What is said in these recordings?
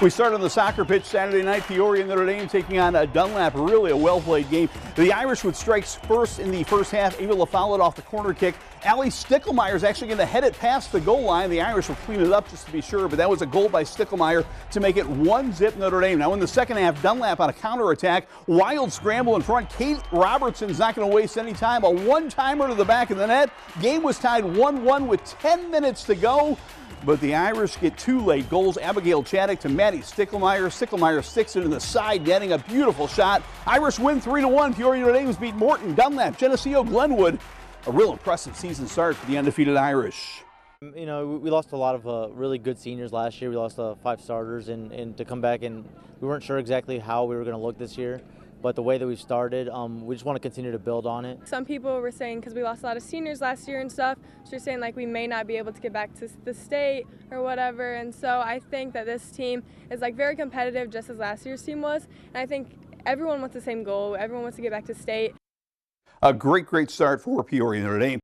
We start on the soccer pitch Saturday night. Peoria and Notre Dame taking on Dunlap. Really a well-played game. The Irish with strikes first in the first half, able to foul it off the corner kick. Allie Stickelmeyer is actually going to head it past the goal line. The Irish will clean it up just to be sure, but that was a goal by Stickelmeyer to make it 1-0 Notre Dame. Now in the second half, Dunlap on a counterattack. Wild scramble in front. Kate Robertson's not going to waste any time. A one-timer to the back of the net. Game was tied 1-1 with 10 minutes to go. But the Irish get two late goals. Abigail Chaddock to Maddie Stickelmeyer. Stickelmeyer sticks it in the side netting. A beautiful shot. Irish win 3-1. Peoria Notre Dame's beat Morton, Dunlap, Geneseo, Glenwood. A real impressive season start for the undefeated Irish. You know, we lost a lot of really good seniors last year. We lost 5 starters, and to come back, and we weren't sure exactly how we were going to look this year. But the way that we've started, we just want to continue to build on it. Some people were saying, because we lost a lot of seniors last year and stuff, so they're saying like we may not be able to get back to the state or whatever. And so I think that this team is like very competitive, just as last year's team was. And I think everyone wants the same goal. Everyone wants to get back to state. A great start for Peoria Notre Dame.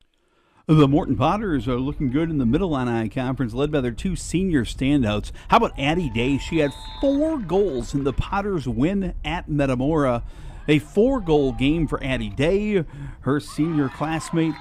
The Morton Potters are looking good in the Mid-Illini Conference, led by their 2 senior standouts. How about Addie Day? She had 4 goals in the Potters' win at Metamora. A 4-goal game for Addie Day. Her senior classmate,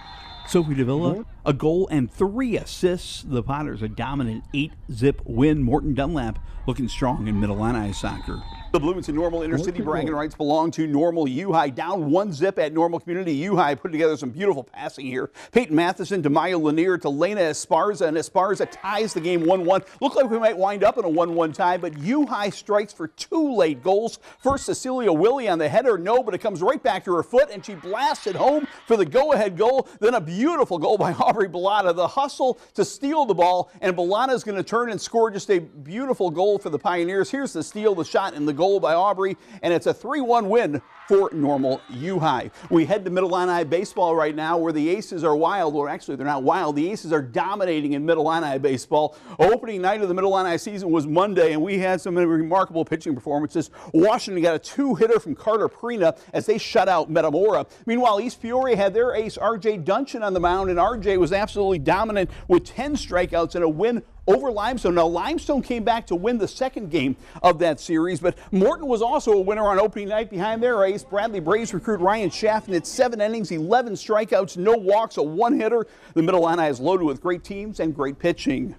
Sophie Davila, a goal and 3 assists. The Potters a dominant 8-0 win. Morton Dunlap looking strong in Mid-Illini soccer. The Bloomington Normal Intercity bragging rights belong to Normal U High. Down 1-0 at Normal Community. U High put together some beautiful passing here. Peyton Matheson to Maya Lanier to Lena Esparza, and Esparza ties the game 1-1. Looked like we might wind up in a 1-1 tie, but U High strikes for 2 late goals. First, Cecilia Willie on the header, no, but it comes right back to her foot, and she blasts it home for the go-ahead goal. Then a beautiful goal by Aubrey Bellata. The hustle to steal the ball, and Bellata's going to turn and score just a beautiful goal for the Pioneers. Here's the steal, the shot, and the goal by Aubrey, and it's a 3-1 win for Normal U High. We head to Mid-Illini baseball right now, where the Aces are wild. Or actually, they're not wild. The Aces are dominating in Mid-Illini baseball. Opening night of the Mid-Illini season was Monday, and we had some remarkable pitching performances. Washington got a 2-hitter from Carter Prina as they shut out Metamora. Meanwhile, East Peoria had their ace, R.J. Duncan, on the mound, and R.J. was absolutely dominant with 10 strikeouts and a win over Limestone. Now, Limestone came back to win the second game of that series, but Morton was also a winner on opening night behind their ace. Bradley Braves recruit Ryan Schaffner at 7 innings, 11 strikeouts, no walks, a 1-hitter. The Mid-Illini is loaded with great teams and great pitching.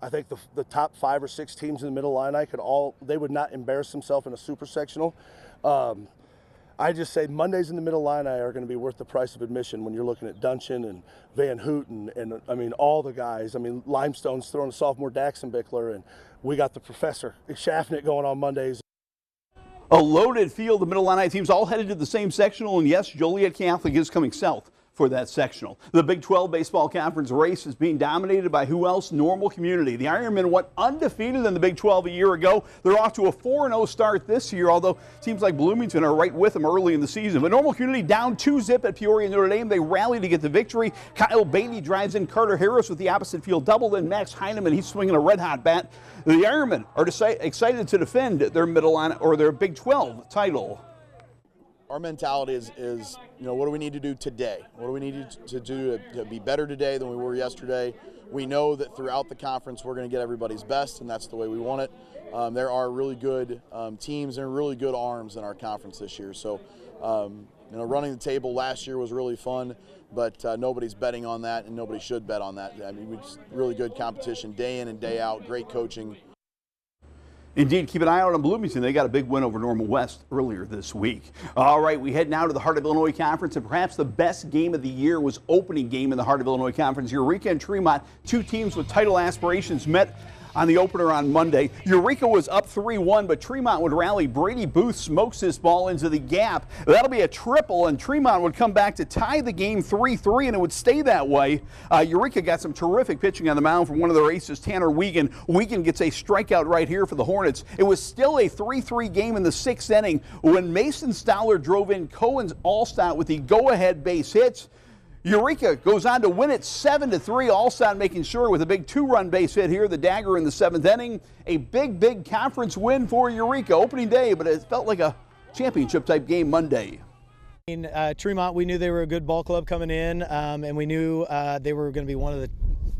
I think the top 5 or 6 teams in the Mid-Illini they would not embarrass themselves in a super sectional. I just say Mondays in the Mid-Illini are going to be worth the price of admission when you're looking at Duncan and Van Houten and I mean, all the guys. I mean, Limestone's throwing a sophomore Daxon Bickler, and we got the professor Schaffner going on Mondays. A loaded field. The Mid-Illini teams all headed to the same sectional, and yes, Joliet Catholic is coming south for that sectional. The Big 12 baseball conference race is being dominated by who else? Normal Community. The Ironmen went undefeated in the Big 12 a year ago. They're off to a 4-0 start this year, although teams like Bloomington are right with them early in the season. But Normal Community down 2-0 at Peoria Notre Dame. They rally to get the victory. Kyle Beatty drives in Carter Harris with the opposite field double. Then Max Heineman, he's swinging a red-hot bat. The Ironmen are excited to defend their Mid-Illini or their Big 12 title. Our mentality is, you know, what do we need to do today? What do we need to do to be better today than we were yesterday? We know that throughout the conference we're going to get everybody's best, and that's the way we want it. There are really good teams and really good arms in our conference this year. So, you know, running the table last year was really fun, but nobody's betting on that, and nobody should bet on that. I mean, we just really good competition day in and day out, great coaching. Indeed, keep an eye out on Bloomington. They got a big win over Normal West earlier this week. All right, we head now to the Heart of Illinois Conference, and perhaps the best game of the year was opening game in the Heart of Illinois Conference. Eureka and Tremont, 2 teams with title aspirations, met on the opener on Monday. Eureka was up 3-1, but Tremont would rally. Brady Booth smokes his ball into the gap. That'll be a triple, and Tremont would come back to tie the game 3-3, and it would stay that way. Eureka got some terrific pitching on the mound from one of their aces, Tanner Wiegand. Wiegand gets a strikeout right here for the Hornets. It was still a 3-3 game in the 6th inning when Mason Stowler drove in Cohen's Allstott with the go-ahead base hits. Eureka goes on to win it 7-3. Allstott making sure with a big 2-run base hit here, the dagger in the 7th inning. A big conference win for Eureka. Opening day, but it felt like a championship type game Monday. Tremont, we knew they were a good ball club coming in, and we knew they were going to be one of the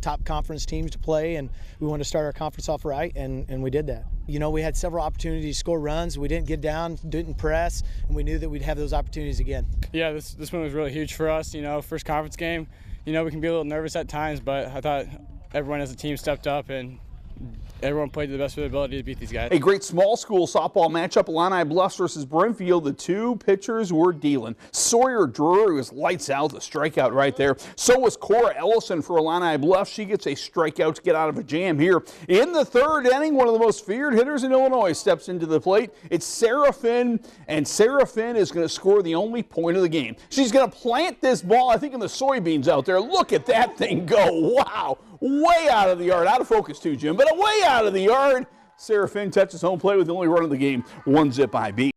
top conference teams to play, and we wanted to start our conference off right, and we did that. You know, we had several opportunities to score runs. We didn't get down, didn't press, and we knew that we'd have those opportunities again. Yeah, this one was really huge for us. You know, first conference game. You know, we can be a little nervous at times, but I thought everyone as a team stepped up and everyone played to the best of their ability to beat these guys. A great small school softball matchup, Illini Bluffs versus Brimfield. The two pitchers were dealing. Sawyer Drury was lights out, the strikeout right there. So was Cora Ellison for Illini Bluffs. She gets a strikeout to get out of a jam here. In the third inning, one of the most feared hitters in Illinois steps into the plate. It's Sarah Finn, and Sarah Finn is going to score the only point of the game. She's going to plant this ball, I think, in the soybeans out there. Look at that thing go. Wow. Way out of the yard. Out of focus too, Jim, but way out of the yard. Sarah Finn touches home plate with the only run of the game. 1-zip IB.